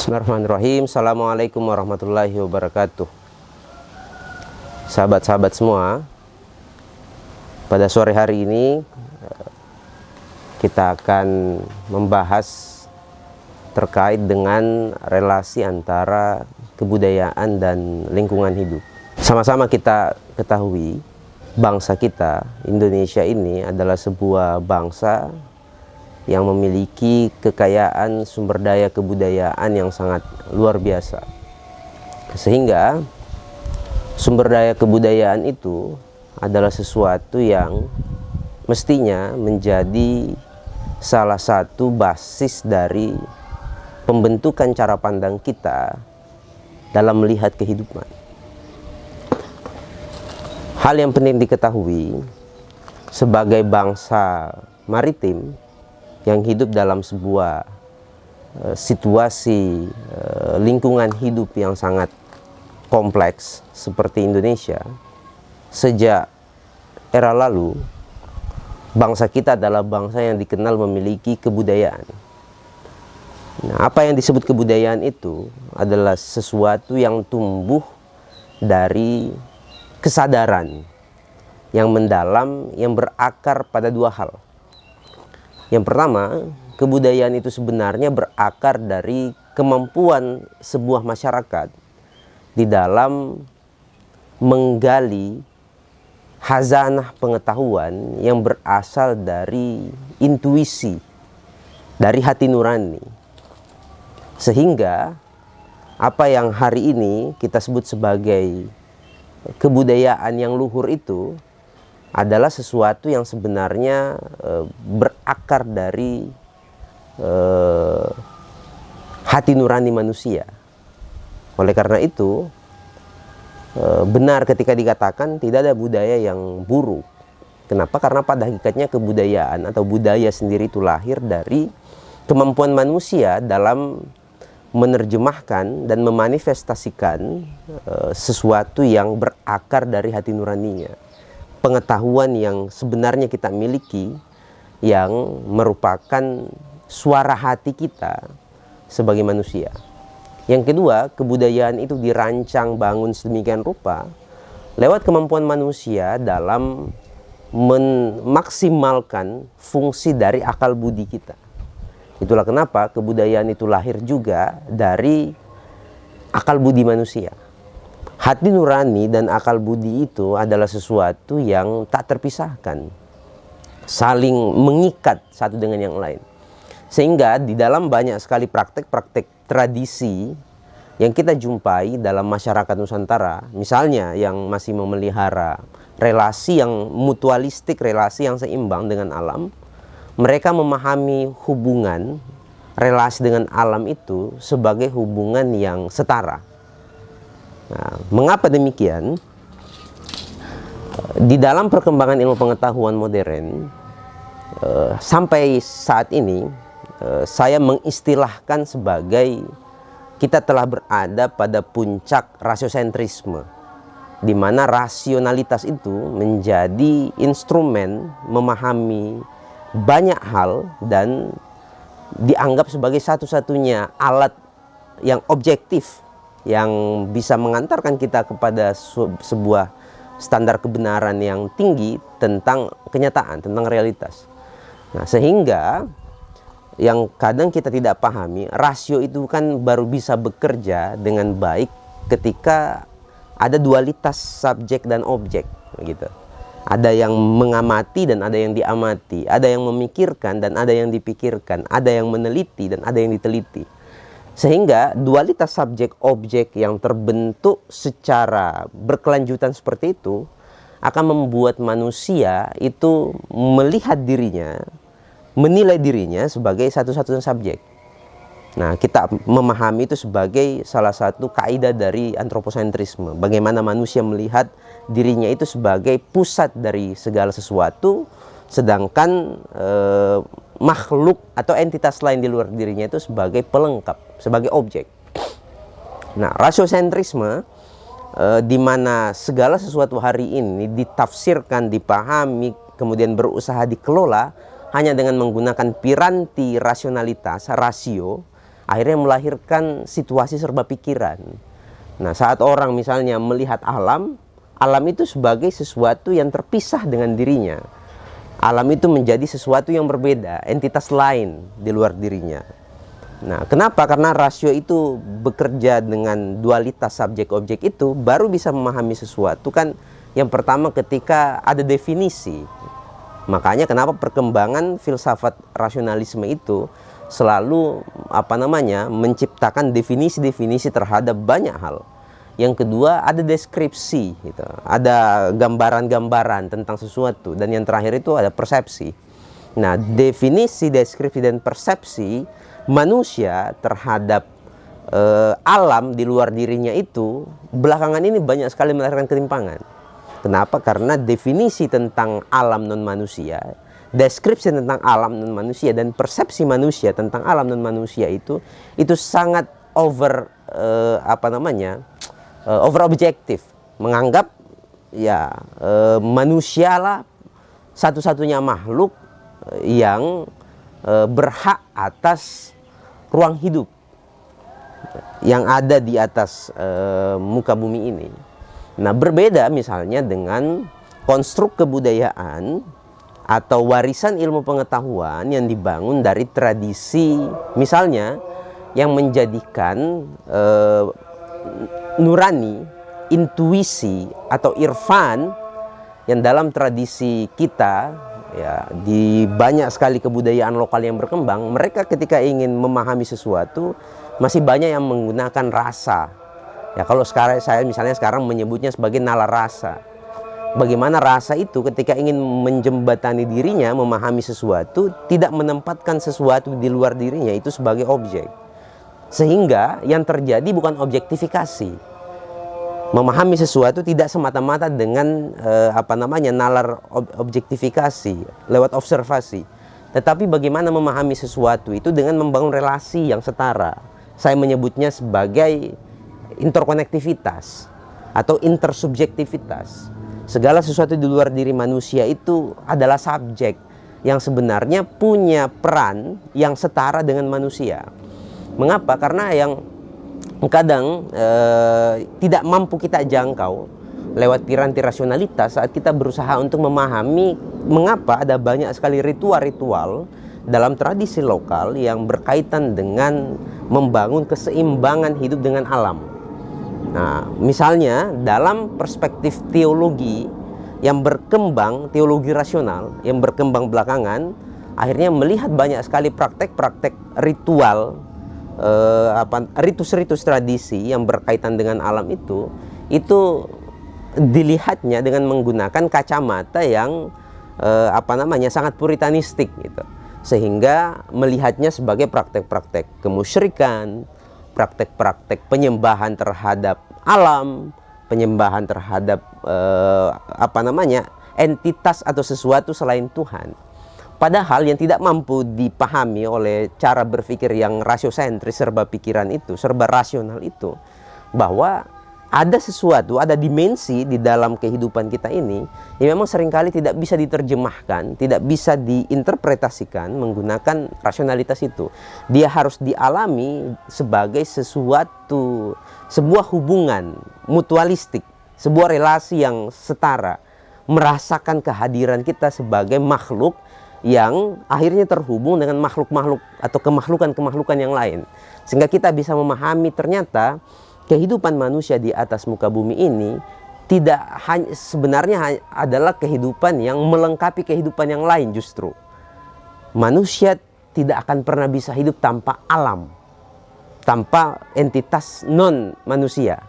Bismillahirrahmanirrahim. Assalamualaikum warahmatullahi wabarakatuh. Sahabat-sahabat semua, pada sore hari ini kita akan membahas terkait dengan relasi antara kebudayaan dan lingkungan hidup. Sama-sama kita ketahui, bangsa kita, Indonesia ini adalah sebuah bangsa yang memiliki kekayaan sumber daya kebudayaan yang sangat luar biasa. Sehingga sumber daya kebudayaan itu adalah sesuatu yang mestinya menjadi salah satu basis dari pembentukan cara pandang kita dalam melihat kehidupan. Hal yang penting diketahui, sebagai bangsa maritim yang hidup dalam sebuah situasi lingkungan hidup yang sangat kompleks seperti Indonesia, sejak era lalu bangsa kita adalah bangsa yang dikenal memiliki kebudayaan. Nah, apa yang disebut kebudayaan itu adalah sesuatu yang tumbuh dari kesadaran yang mendalam, yang berakar pada dua hal. Yang pertama, kebudayaan itu sebenarnya berakar dari kemampuan sebuah masyarakat di dalam menggali khazanah pengetahuan yang berasal dari intuisi, dari hati nurani. Sehingga apa yang hari ini kita sebut sebagai kebudayaan yang luhur itu adalah sesuatu yang sebenarnya berakar dari hati nurani manusia. Oleh karena itu, benar ketika dikatakan tidak ada budaya yang buruk. Kenapa? Karena pada hakikatnya kebudayaan atau budaya sendiri itu lahir dari kemampuan manusia dalam menerjemahkan dan memanifestasikan sesuatu yang berakar dari hati nuraninya. Pengetahuan yang sebenarnya kita miliki, yang merupakan suara hati kita sebagai manusia. Yang kedua, kebudayaan itu dirancang bangun sedemikian rupa lewat kemampuan manusia dalam memaksimalkan fungsi dari akal budi kita. Itulah kenapa kebudayaan itu lahir juga dari akal budi manusia. Hati nurani dan akal budi itu adalah sesuatu yang tak terpisahkan, saling mengikat satu dengan yang lain. Sehingga di dalam banyak sekali praktek-praktek tradisi yang kita jumpai dalam masyarakat Nusantara, misalnya yang masih memelihara relasi yang mutualistik, relasi yang seimbang dengan alam, mereka memahami hubungan relasi dengan alam itu sebagai hubungan yang setara. Nah, mengapa demikian? Di dalam perkembangan ilmu pengetahuan modern, sampai saat ini, saya mengistilahkan sebagai kita telah berada pada puncak rasiosentrisme, di mana rasionalitas itu menjadi instrumen memahami banyak hal dan dianggap sebagai satu-satunya alat yang objektif yang bisa mengantarkan kita kepada sebuah standar kebenaran yang tinggi tentang kenyataan, tentang realitas. Nah, sehingga yang kadang kita tidak pahami, rasio itu kan baru bisa bekerja dengan baik ketika ada dualitas subjek dan objek, gitu. Ada yang mengamati dan ada yang diamati, ada yang memikirkan dan ada yang dipikirkan, ada yang meneliti dan ada yang diteliti. Sehingga dualitas subjek-objek yang terbentuk secara berkelanjutan seperti itu akan membuat manusia itu melihat dirinya, menilai dirinya sebagai satu-satunya subjek. Nah, kita memahami itu sebagai salah satu kaidah dari antroposentrisme. Bagaimana manusia melihat dirinya itu sebagai pusat dari segala sesuatu, sedangkan makhluk atau entitas lain di luar dirinya itu sebagai pelengkap, sebagai objek. Nah, rasiosentrisme di mana segala sesuatu hari ini ditafsirkan, dipahami, kemudian berusaha dikelola hanya dengan menggunakan piranti rasionalitas, rasio, akhirnya melahirkan situasi serba pikiran. Nah, saat orang misalnya melihat alam, alam itu sebagai sesuatu yang terpisah dengan dirinya. Alam itu menjadi sesuatu yang berbeda, entitas lain di luar dirinya. Nah, kenapa? Karena rasio itu bekerja dengan dualitas subjek-objek itu, baru bisa memahami sesuatu kan. Yang pertama ketika ada definisi. Makanya kenapa perkembangan filsafat rasionalisme itu selalu menciptakan definisi-definisi terhadap banyak hal. Yang kedua ada deskripsi gitu. Ada gambaran-gambaran tentang sesuatu, dan yang terakhir itu ada persepsi. Nah, definisi, deskripsi dan persepsi manusia terhadap alam di luar dirinya itu belakangan ini banyak sekali melahirkan ketimpangan. Kenapa? Karena definisi tentang alam non manusia, deskripsi tentang alam non manusia, dan persepsi manusia tentang alam non manusia itu sangat over objektif, menganggap manusialah satu-satunya makhluk yang berhak atas ruang hidup yang ada di atas muka bumi ini. Nah, berbeda misalnya dengan konstruk kebudayaan atau warisan ilmu pengetahuan yang dibangun dari tradisi, misalnya yang menjadikan nurani, intuisi atau irfan yang dalam tradisi kita di banyak sekali kebudayaan lokal yang berkembang, mereka ketika ingin memahami sesuatu masih banyak yang menggunakan rasa. Ya, kalau sekarang saya misalnya sekarang menyebutnya sebagai nalar rasa. Bagaimana rasa itu ketika ingin menjembatani dirinya memahami sesuatu, tidak menempatkan sesuatu di luar dirinya itu sebagai objek. Sehingga yang terjadi bukan objektifikasi. Memahami sesuatu tidak semata-mata dengan nalar objektifikasi lewat observasi, tetapi bagaimana memahami sesuatu itu dengan membangun relasi yang setara. Saya menyebutnya sebagai interkonektivitas atau intersubjektivitas. Segala sesuatu di luar diri manusia itu adalah subjek yang sebenarnya punya peran yang setara dengan manusia. Mengapa? Karena yang kadang tidak mampu kita jangkau lewat piranti rasionalitas saat kita berusaha untuk memahami mengapa ada banyak sekali ritual-ritual dalam tradisi lokal yang berkaitan dengan membangun keseimbangan hidup dengan alam. Nah, misalnya dalam perspektif teologi yang berkembang, teologi rasional yang berkembang belakangan, akhirnya melihat banyak sekali praktek-praktek ritual, ritus-ritus tradisi yang berkaitan dengan alam itu dilihatnya dengan menggunakan kacamata yang sangat puritanistik gitu. Sehingga melihatnya sebagai praktek-praktek kemusyrikan, praktek-praktek penyembahan terhadap alam, penyembahan terhadap entitas atau sesuatu selain Tuhan. Padahal yang tidak mampu dipahami oleh cara berpikir yang rasiosentris, serba pikiran itu, serba rasional itu, bahwa ada sesuatu, ada dimensi di dalam kehidupan kita ini yang memang seringkali tidak bisa diterjemahkan, tidak bisa diinterpretasikan menggunakan rasionalitas itu. Dia harus dialami sebagai sesuatu, sebuah hubungan mutualistik, sebuah relasi yang setara, merasakan kehadiran kita sebagai makhluk yang akhirnya terhubung dengan makhluk-makhluk atau kemakhlukan-kemakhlukan yang lain. Sehingga kita bisa memahami ternyata kehidupan manusia di atas muka bumi ini tidak hanya sebenarnya adalah kehidupan yang melengkapi kehidupan yang lain. Justru manusia tidak akan pernah bisa hidup tanpa alam, tanpa entitas non manusia.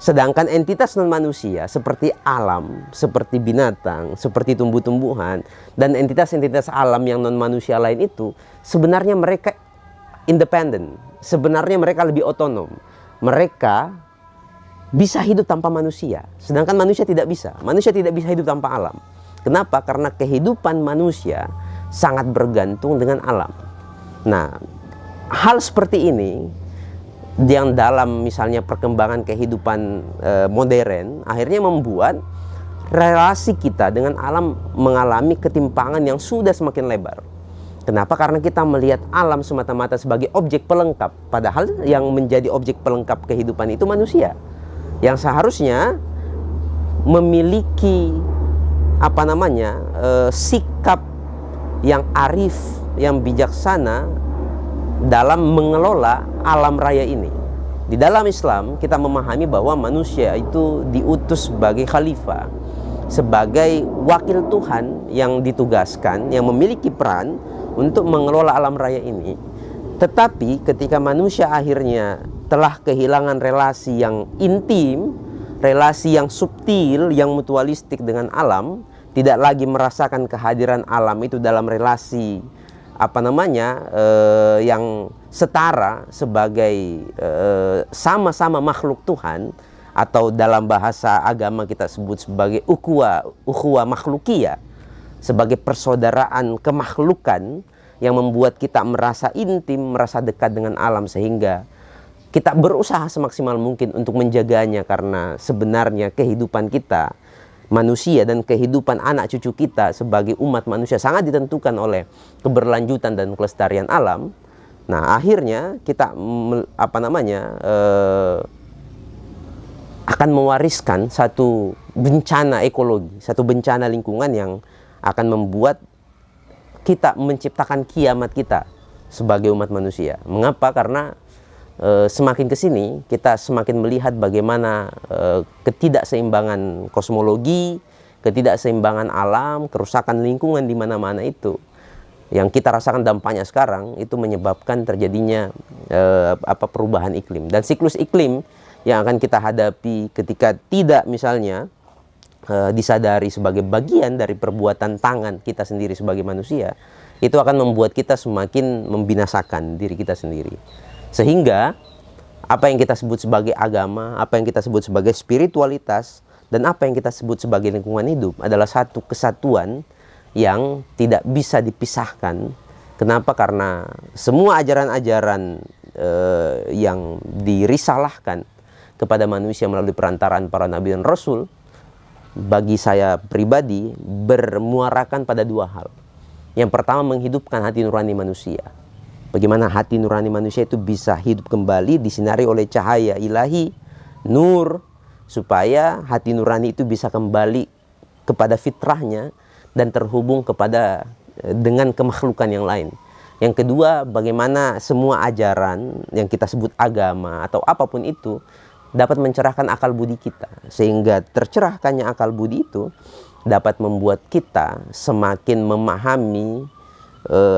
Sedangkan entitas non manusia seperti alam, seperti binatang, seperti tumbuh-tumbuhan, dan entitas-entitas alam yang non manusia lain itu sebenarnya mereka independen, sebenarnya mereka lebih otonom. Mereka bisa hidup tanpa manusia, sedangkan manusia tidak bisa. Manusia tidak bisa hidup tanpa alam. Kenapa? Karena kehidupan manusia sangat bergantung dengan alam. Nah, hal seperti ini yang dalam misalnya perkembangan kehidupan modern akhirnya membuat relasi kita dengan alam mengalami ketimpangan yang sudah semakin lebar. Kenapa? Karena kita melihat alam semata-mata sebagai objek pelengkap, padahal yang menjadi objek pelengkap kehidupan itu manusia, yang seharusnya memiliki sikap yang arif, yang bijaksana dalam mengelola alam raya ini. Di dalam Islam kita memahami bahwa manusia itu diutus sebagai khalifah, sebagai wakil Tuhan yang ditugaskan, yang memiliki peran untuk mengelola alam raya ini. Tetapi ketika manusia akhirnya telah kehilangan relasi yang intim, relasi yang subtil, yang mutualistik dengan alam, tidak lagi merasakan kehadiran alam itu dalam relasi yang setara sebagai sama-sama makhluk Tuhan, atau dalam bahasa agama kita sebut sebagai ukhuwah makhlukiyah, sebagai persaudaraan kemakhlukan yang membuat kita merasa intim, merasa dekat dengan alam, sehingga kita berusaha semaksimal mungkin untuk menjaganya, karena sebenarnya kehidupan kita manusia dan kehidupan anak cucu kita sebagai umat manusia sangat ditentukan oleh keberlanjutan dan kelestarian alam. Nah, akhirnya kita akan mewariskan satu bencana ekologi, satu bencana lingkungan yang akan membuat kita menciptakan kiamat kita sebagai umat manusia. Mengapa? Karena semakin kesini kita semakin melihat bagaimana ketidakseimbangan kosmologi, ketidakseimbangan alam, kerusakan lingkungan di mana-mana itu yang kita rasakan dampaknya sekarang, itu menyebabkan terjadinya perubahan iklim. Dan siklus iklim yang akan kita hadapi ketika tidak misalnya disadari sebagai bagian dari perbuatan tangan kita sendiri sebagai manusia, itu akan membuat kita semakin membinasakan diri kita sendiri. Sehingga apa yang kita sebut sebagai agama, apa yang kita sebut sebagai spiritualitas, dan apa yang kita sebut sebagai lingkungan hidup adalah satu kesatuan yang tidak bisa dipisahkan. Kenapa? Karena semua ajaran-ajaran yang dirisalahkan kepada manusia melalui perantaraan para nabi dan rasul, bagi saya pribadi bermuarakan pada dua hal. Yang pertama, menghidupkan hati nurani manusia. Bagaimana hati nurani manusia itu bisa hidup kembali, disinari oleh cahaya ilahi, nur, supaya hati nurani itu bisa kembali kepada fitrahnya dan terhubung dengan kemakhlukan yang lain. Yang kedua, bagaimana semua ajaran yang kita sebut agama atau apapun itu dapat mencerahkan akal budi kita, sehingga tercerahkannya akal budi itu dapat membuat kita semakin memahami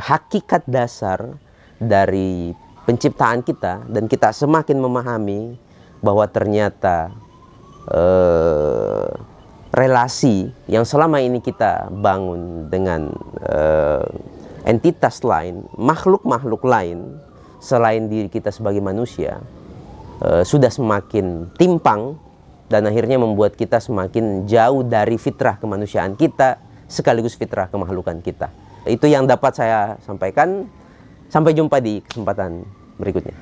hakikat dasar dari penciptaan kita, dan kita semakin memahami bahwa ternyata relasi yang selama ini kita bangun dengan entitas lain, makhluk-makhluk lain selain diri kita sebagai manusia, sudah semakin timpang, dan akhirnya membuat kita semakin jauh dari fitrah kemanusiaan kita sekaligus fitrah kemakhlukan kita. Itu yang dapat saya sampaikan. Sampai jumpa di kesempatan berikutnya.